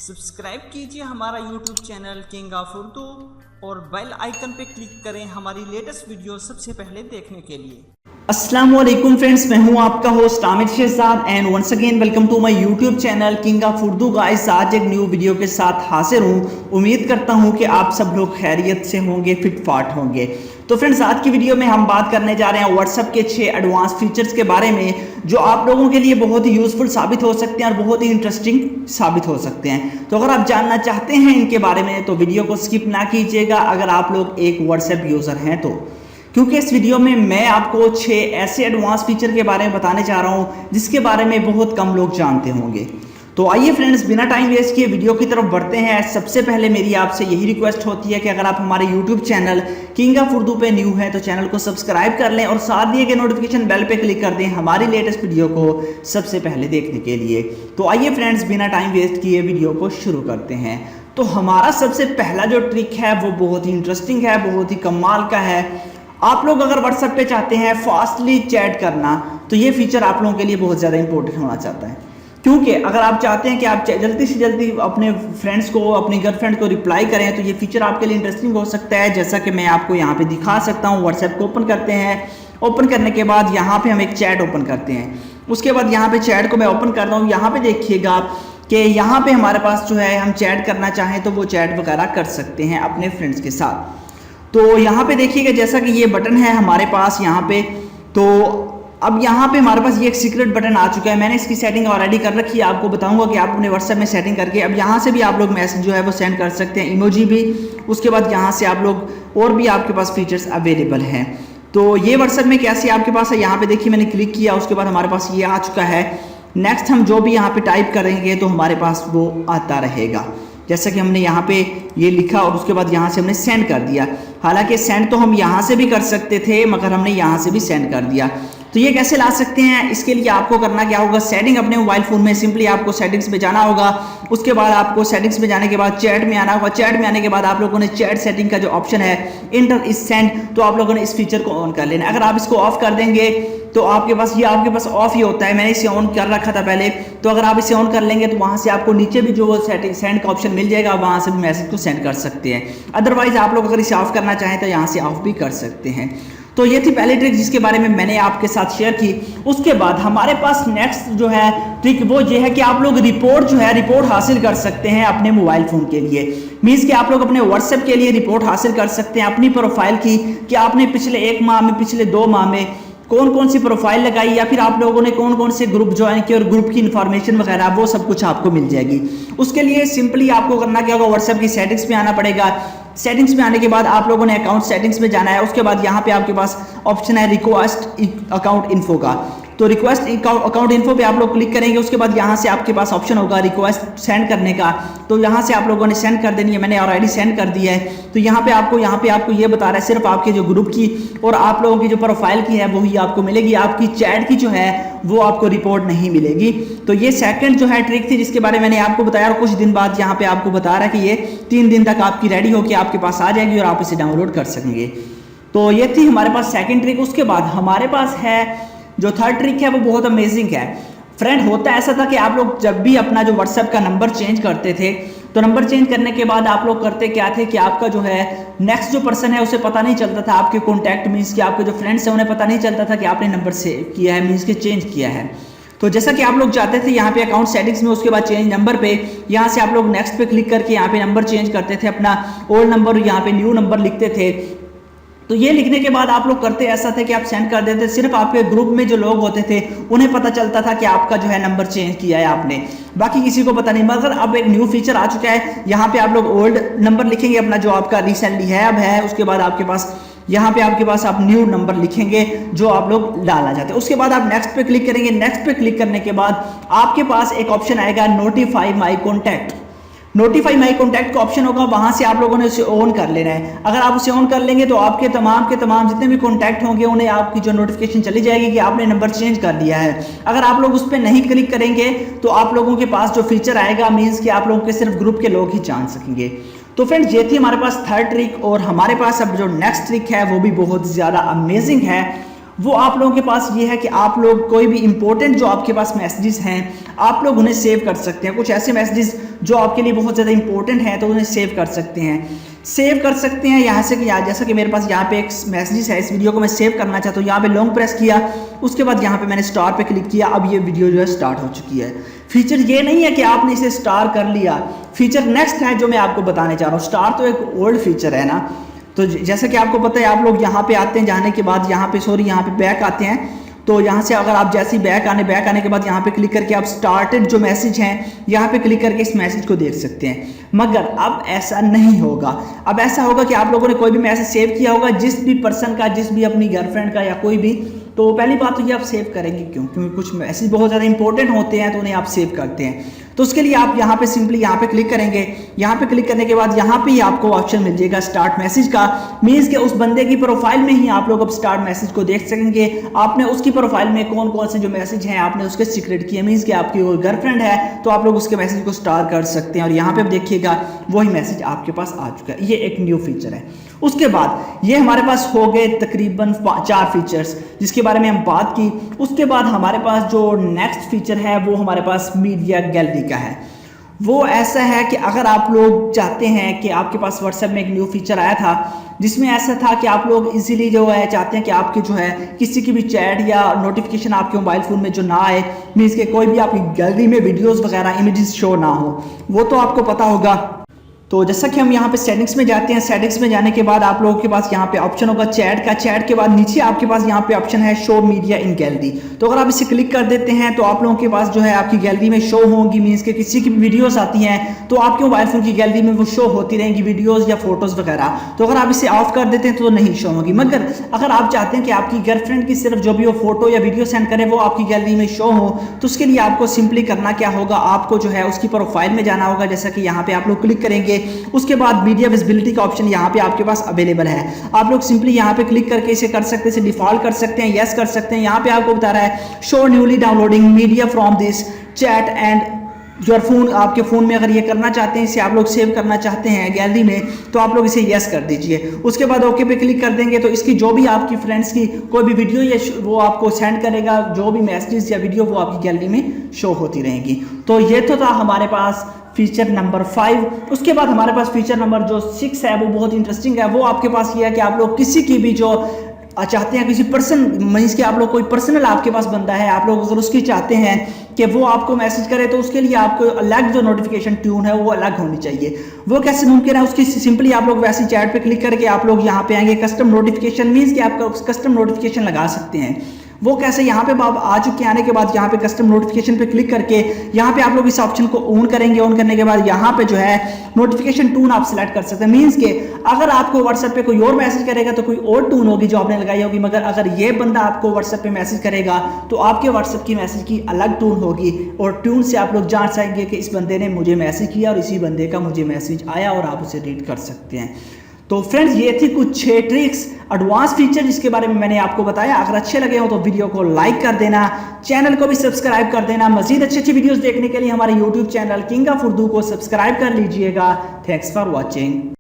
Subscribe कीजिए हमारा YouTube channel king of Urdu और बेल आइकन पे क्लिक करें हमारी लेटेस्ट वीडियो सबसे पहले देखने के लिए। अस्सलाम वालेकुम फ्रेंड्स, मैं हूं आपका host Aamir Shahzad and once again welcome to my YouTube channel king of Urdu. Guys, आज एक न्यू वीडियो के साथ हाजिर हूं। उम्मीद करता हूं कि आप सब लोग खैरियत से होंगे, फिट फाट होंगे। तो फ्रेंड्स, आज की वीडियो में हम बात करने जा रहे हैं व्हाट्सएप के 6 एडवांस फीचर्स के बारे में जो आप लोगों के लिए बहुत ही यूजफुल साबित हो सकते हैं और बहुत ही इंटरेस्टिंग साबित हो सकते हैं। तो अगर आप जानना चाहते हैं इनके बारे में तो वीडियो को स्किप ना कीजिएगा अगर आप लोग एक व्हाट्सएप यूजर हैं तो, क्योंकि इस वीडियो में मैं आपको 6 ऐसे एडवांस फीचर के बारे में बताने जा रहा हूं जिसके बारे में बहुत कम लोग जानते होंगे। तो आइए फ्रेंड्स, बिना टाइम वेस्ट किए वीडियो की तरफ बढ़ते हैं। सबसे पहले मेरी आपसे यही रिक्वेस्ट होती है कि अगर आप हमारे YouTube channel king of Urdu पे न्यू हैं तो चैनल को सब्सक्राइब कर लें और साथ दिए गए नोटिफिकेशन बेल पे क्लिक कर दें हमारी लेटेस्ट वीडियो को सबसे पहले देखने के लिए। तो आइए फ्रेंड्स, बिना टाइम वेस्ट किए वीडियो को शुरू करते हैं। तो हमारा सबसे पहला जो ट्रिक है वो बहुत ही इंटरेस्टिंग है, बहुत ही कमाल का है। आप लोग अगर व्हाट्सएप पे चाहते हैं फास्टली चैट करना तो ये फीचर आप लोगों के लिए बहुत ज़्यादा इंपॉर्टेंट होना चाहता है, क्योंकि अगर आप चाहते हैं कि आप जल्दी से जल्दी अपने फ्रेंड्स को, अपनी गर्लफ्रेंड को रिप्लाई करें तो ये फीचर आपके लिए इंटरेस्टिंग हो सकता है। जैसा कि मैं आपको यहाँ पे दिखा सकता हूँ। व्हाट्सएप को ओपन करते हैं। ओपन करने के बाद यहाँ पे हम एक चैट ओपन करते हैं। उसके बाद यहाँ पे चैट को मैं ओपन कर रहा हूँ। यहाँ पे देखिएगा कि यहाँ पे हमारे पास जो है, हम चैट करना चाहें तो वो चैट वगैरह कर सकते हैं अपने फ्रेंड्स के साथ। तो यहाँ पे देखिएगा जैसा कि ये बटन है हमारे पास यहाँ पे, तो अब यहाँ पे हमारे पास ये एक सीक्रेट बटन आ चुका है। मैंने इसकी सेटिंग ऑलरेडी कर रखी है, आपको बताऊंगा कि आप अपने व्हाट्सएप में सेटिंग करके अब यहाँ से भी आप लोग मैसेज जो है वो सेंड कर सकते हैं, इमोजी भी। उसके बाद यहाँ से आप लोग और भी आपके पास फीचर्स अवेलेबल हैं। तो ये व्हाट्सएप में कैसे आपके पास है, यहाँ पे देखिए मैंने क्लिक किया, उसके बाद हमारे पास ये आ चुका है। नेक्स्ट हम जो भी यहाँ पे टाइप करेंगे तो हमारे पास वो आता रहेगा। जैसा कि हमने यहाँ पे ये लिखा और उसके बाद यहाँ से हमने सेंड कर दिया। हालांकि सेंड तो हम यहाँ से भी कर सकते थे मगर हमने यहाँ से भी सेंड कर दिया। तो ये कैसे ला सकते हैं, इसके लिए आपको करना क्या होगा, सेटिंग अपने मोबाइल फ़ोन में सिंपली आपको सेटिंग्स में जाना होगा। उसके बाद आपको सेटिंग्स में जाने के बाद चैट में आना होगा। चैट में आने के बाद आप लोगों ने चैट सेटिंग का जो ऑप्शन है इंटर इज सेंड, तो आप लोगों ने इस फीचर को ऑन कर लेना। अगर आप इसको ऑफ कर देंगे तो आपके पास ऑफ ही होता है। मैंने इसे ऑन कर रखा था पहले, तो अगर आप इसे ऑन कर लेंगे तो वहाँ से आपको नीचे भी जो सेटिंग सेंड का ऑप्शन मिल जाएगा, वहाँ से भी मैसेज को सेंड कर सकते हैं। अदरवाइज आप लोग अगर इसे ऑफ करना चाहें तो यहाँ से ऑफ भी कर सकते हैं। तो ये थी पहली ट्रिक जिसके बारे में मैंने आपके साथ शेयर की। उसके बाद हमारे पास नेक्स्ट जो है ट्रिक वो ये है कि आप लोग रिपोर्ट हासिल कर सकते हैं अपने मोबाइल फ़ोन के लिए। मीन्स कि आप लोग अपने व्हाट्सएप के लिए रिपोर्ट हासिल कर सकते हैं अपनी प्रोफाइल की, कि आपने पिछले 1 माह में, पिछले 2 माह में कौन कौन सी प्रोफाइल लगाई या फिर आप लोगों ने कौन कौन से ग्रुप ज्वाइन किए और ग्रुप की इन्फॉर्मेशन वगैरह वो सब कुछ आपको मिल जाएगी। उसके लिए सिंपली आपको करना क्या होगा, व्हाट्सएप की सेटिंग्स में आना पड़ेगा। सेटिंग्स में आने के बाद आप लोगों ने अकाउंट सेटिंग्स में जाना है। उसके बाद यहाँ पे आपके पास ऑप्शन है रिक्वेस्ट अकाउंट इन्फो का, तो रिक्वेस्ट अकाउंट इन्फो पे आप लोग क्लिक करेंगे। उसके बाद यहाँ से आपके पास ऑप्शन होगा रिक्वेस्ट सेंड करने का, तो यहाँ से आप लोगों ने सेंड कर देनी है। मैंने ऑलरेडी सेंड कर दिया है। तो यहाँ पे आपको ये बता रहा है सिर्फ आपके जो ग्रुप की और आप लोगों की जो प्रोफाइल की है वही आपको मिलेगी, आपकी चैट की जो है वो आपको रिपोर्ट नहीं मिलेगी। तो ये सेकंड जो है ट्रिक थी जिसके बारे में मैंने आपको बताया, और कुछ दिन बाद यहाँ पे आपको बता रहा है कि ये 3 दिन तक आपकी रेडी होकर आपके पास आ जाएगी और आप इसे डाउनलोड कर सकेंगे। तो ये थी हमारे पास सेकंड ट्रिक। उसके बाद हमारे पास है जो थर्ड ट्रिक है वो बहुत अमेजिंग है। फ्रेंड, होता ऐसा था कि आप लोग जब भी अपना जो व्हाट्सएप का नंबर चेंज करते थे तो नंबर चेंज करने के बाद आप लोग करते क्या थे कि आपका जो है नेक्स्ट जो पर्सन है उसे पता नहीं चलता था, आपके कॉन्टैक्ट मीन्स कि आपके जो फ्रेंड्स हैं उन्हें पता नहीं चलता था कि आपने नंबर सेव किया है, मीन्स कि चेंज किया है। तो जैसा कि आप लोग चाहते थे यहाँ पे अकाउंट सेटिंग्स में, उसके बाद चेंज नंबर पे, यहाँ से आप लोग नेक्स्ट पे क्लिक करके यहाँ पे नंबर चेंज करते थे, अपना ओल्ड नंबर यहाँ पे न्यू नंबर लिखते थे। तो ये लिखने के बाद आप लोग करते ऐसा थे कि आप सेंड कर देते, सिर्फ आपके ग्रुप में जो लोग होते थे उन्हें पता चलता था कि आपका जो है नंबर चेंज किया है आपने, बाकी किसी को पता नहीं। मगर अब एक न्यू फीचर आ चुका है, यहाँ पे आप लोग ओल्ड नंबर लिखेंगे अपना जो आपका रिसेंटली है अब है, उसके बाद आपके पास यहाँ पे आपके पास आप न्यू नंबर लिखेंगे जो आप लोग डालना चाहते हैं। उसके बाद आप नेक्स्ट पे क्लिक करेंगे। नेक्स्ट पे क्लिक करने के बाद आपके पास एक ऑप्शन आएगा नोटिफाई माई कॉन्टैक्ट। नोटिफाई माई कॉन्टैक्ट का ऑप्शन होगा, वहां से आप लोगों ने उसे ऑन कर लेना है। अगर आप उसे ऑन कर लेंगे तो आपके तमाम के तमाम जितने भी कॉन्टैक्ट होंगे उन्हें आपकी जो नोटिफिकेशन चली जाएगी कि आपने नंबर चेंज कर दिया है। अगर आप लोग उस पर नहीं क्लिक करेंगे तो आप लोगों के पास जो फीचर आएगा मीन्स कि आप लोगों के सिर्फ ग्रुप के लोग ही जान सकेंगे। तो फ्रेंड्स, ये थी हमारे पास थर्ड ट्रिक, और हमारे पास अब जो नेक्स्ट ट्रिक है वो भी बहुत ज़्यादा अमेजिंग है। वो आप लोगों के पास ये है कि आप लोग कोई भी इंपॉर्टेंट जो आपके पास मैसेजेस हैं आप लोग उन्हें सेव कर सकते हैं। कुछ ऐसे मैसेजेस जो आपके लिए बहुत ज़्यादा इंपॉर्टेंट हैं तो उन्हें सेव कर सकते हैं यहाँ से कि जैसा कि मेरे पास यहाँ पे एक मैसेजेस है, इस वीडियो को मैं सेव करना चाहता हूँ। यहाँ पे लॉन्ग प्रेस किया, उसके बाद यहाँ पे मैंने स्टार पे क्लिक किया। अब ये वीडियो जो है स्टार्ट हो चुकी है। फीचर ये नहीं है कि आपने इसे स्टार कर लिया, फीचर नेक्स्ट है जो मैं आपको बताने चाह रहा हूँ। स्टार तो एक ओल्ड फीचर है ना, तो जैसा कि आपको पता है आप लोग यहाँ पे आते हैं, जाने के बाद यहाँ पे बैक आते हैं। तो यहाँ से अगर आप जैसे ही बैक आने के बाद यहाँ पे क्लिक करके आप स्टार्टेड जो मैसेज हैं यहाँ पे क्लिक करके इस मैसेज को देख सकते हैं। मगर अब ऐसा नहीं होगा। अब ऐसा होगा कि आप लोगों ने कोई भी मैसेज सेव किया होगा, जिस भी पर्सन का, जिस भी अपनी गर्लफ्रेंड का या कोई भी, तो पहली बात तो ये आप सेव करेंगे क्यों? क्योंकि कुछ मैसेज बहुत ज़्यादा इंपॉर्टेंट होते हैं तो उन्हें आप सेव करते हैं। तो उसके लिए आप यहाँ पे सिंपली यहाँ पे क्लिक करेंगे। यहाँ पे क्लिक करने के बाद यहाँ पे ही आपको ऑप्शन मिल जाएगा स्टार्ट मैसेज का। मीन्स के उस बंदे की प्रोफाइल में ही आप लोग अब स्टार्ट मैसेज को देख सकेंगे। आपने उसकी प्रोफाइल में कौन कौन से जो मैसेज हैं आपने उसके सीक्रेट किए, मीन्स कि आपकी वो गर्लफ्रेंड है तो आप लोग उसके मैसेज को स्टार कर सकते हैं और यहाँ पे देखिएगा वही मैसेज आपके पास आ चुका है। ये एक न्यू फीचर है। उसके बाद ये हमारे पास हो गए तकरीबन 4 फीचर्स जिसके बारे में हम बात की। उसके बाद हमारे पास जो नेक्स्ट फीचर है वो हमारे पास मीडिया गैलरी का है। वो ऐसा है कि अगर आप लोग चाहते हैं कि आपके पास व्हाट्सएप में एक न्यू फीचर आया था जिसमें ऐसा था कि आप लोग इजीली जो है चाहते हैं कि आपके जो है किसी की भी चैट या नोटिफिकेशन आपके मोबाइल फ़ोन में जो ना आए, मीन्स के कोई भी आपकी गैलरी में वीडियोस वगैरह इमेजेस शो ना हो, वो तो आपको पता होगा। तो जैसा कि हम यहाँ पे सेटिंग्स में जाते हैं, सेटिंग्स में जाने के बाद आप लोगों के पास यहाँ पे ऑप्शन होगा चैट का। चैट के बाद नीचे आपके पास यहाँ पे ऑप्शन है शो मीडिया इन गैलरी। तो अगर आप इसे क्लिक कर देते हैं तो आप लोगों के पास जो है आपकी गैलरी में शो होंगी, मीन्स के किसी की वीडियोस आती हैं तो आपके मोबाइल फोन की गैलरी में वो शो होती रहेंगी वीडियोस या फोटोज वगैरह। तो अगर आप इसे ऑफ कर देते हैं तो नहीं शो होगी। मगर अगर आप चाहते हैं कि आपकी गर्लफ्रेंड की सिर्फ जो भी वो फोटो या वीडियो सेंड करे वो आपकी गैलरी में शो हो, तो उसके लिए आपको सिंपली करना क्या होगा, आपको जो है उसकी प्रोफाइल में जाना होगा। जैसा कि यहाँ पे आप लोग क्लिक करेंगे, उसके बाद मीडिया विजिबिलिटी का ऑप्शन यहाँ पे आपके पास अवेलेबल है। आप लोग सिंपली यहाँ पे क्लिक करके इसे कर सकते हैं, इसे डिफॉल्ट कर सकते हैं, यस कर सकते हैं। यहाँ पे आपको बता रहा है show newly downloading media from this chat and your phone. आपके फ़ोन में अगर ये करना चाहते हैं, इसे आप लोग सेव करना चाहते हैं गैलरी में, तो आप लोग इसे यस कर दीजिए। उसके बाद ओके पे क्लिक कर देंगे तो इसकी जो भी आपकी फ्रेंड्स की कोई भी वीडियो या वो आपको सेंड करेगा, जो भी मैसेजेस या वीडियो वो आपकी गैलरी में शो होती रहेंगी। तो ये तो था हमारे पास फीचर नंबर 5। उसके बाद हमारे पास फीचर नंबर जो 6 है वो बहुत इंटरेस्टिंग है। वो आपके पास ये है कि आप लोग किसी की भी जो चाहते हैं किसी पर्सन, मीन्स कि आप लोग कोई पर्सनल आपके पास बंदा है, आप लोग अगर उसकी चाहते हैं कि वो आपको मैसेज करे तो उसके लिए आपको अलग जो नोटिफिकेशन ट्यून है वो अलग होनी चाहिए। वो कैसे मुमकिन है? उसकी सिंपली आप लोग वैसी चैट पे क्लिक करके आप लोग यहाँ पे आएंगे कस्टम नोटिफिकेशन, मीन्स कि आप कस्टम नोटिफिकेशन लगा सकते हैं। वो कैसे? यहाँ पे आप आ चुके आने के बाद यहाँ पे कस्टम नोटिफिकेशन पे क्लिक करके यहाँ पे आप लोग इस ऑप्शन को ऑन करेंगे। ऑन करने के बाद यहाँ पे जो है नोटिफिकेशन टून आप सिलेक्ट कर सकते हैं। मीन्स के अगर आपको व्हाट्सएप पे कोई और मैसेज करेगा तो कोई और टून होगी जो आपने लगाई होगी, मगर अगर ये बंदा आपको व्हाट्सएप पे मैसेज करेगा तो आपके व्हाट्सएप की मैसेज की अलग टून होगी और ट्यून से आप लोग जान सकेंगे कि इस बंदे ने मुझे मैसेज किया और इसी बंदे का मुझे मैसेज आया और आप उसे रीड कर सकते हैं। तो फ्रेंड्स ये थी कुछ 6 ट्रिक्स, एडवांस फीचर जिसके बारे में मैंने आपको बताया। अगर अच्छे लगे हो तो वीडियो को लाइक कर देना, चैनल को भी सब्सक्राइब कर देना। मजीद अच्छी वीडियोस देखने के लिए हमारे YouTube channel king of Urdu को सब्सक्राइब कर लीजिएगा। Thanks for watching.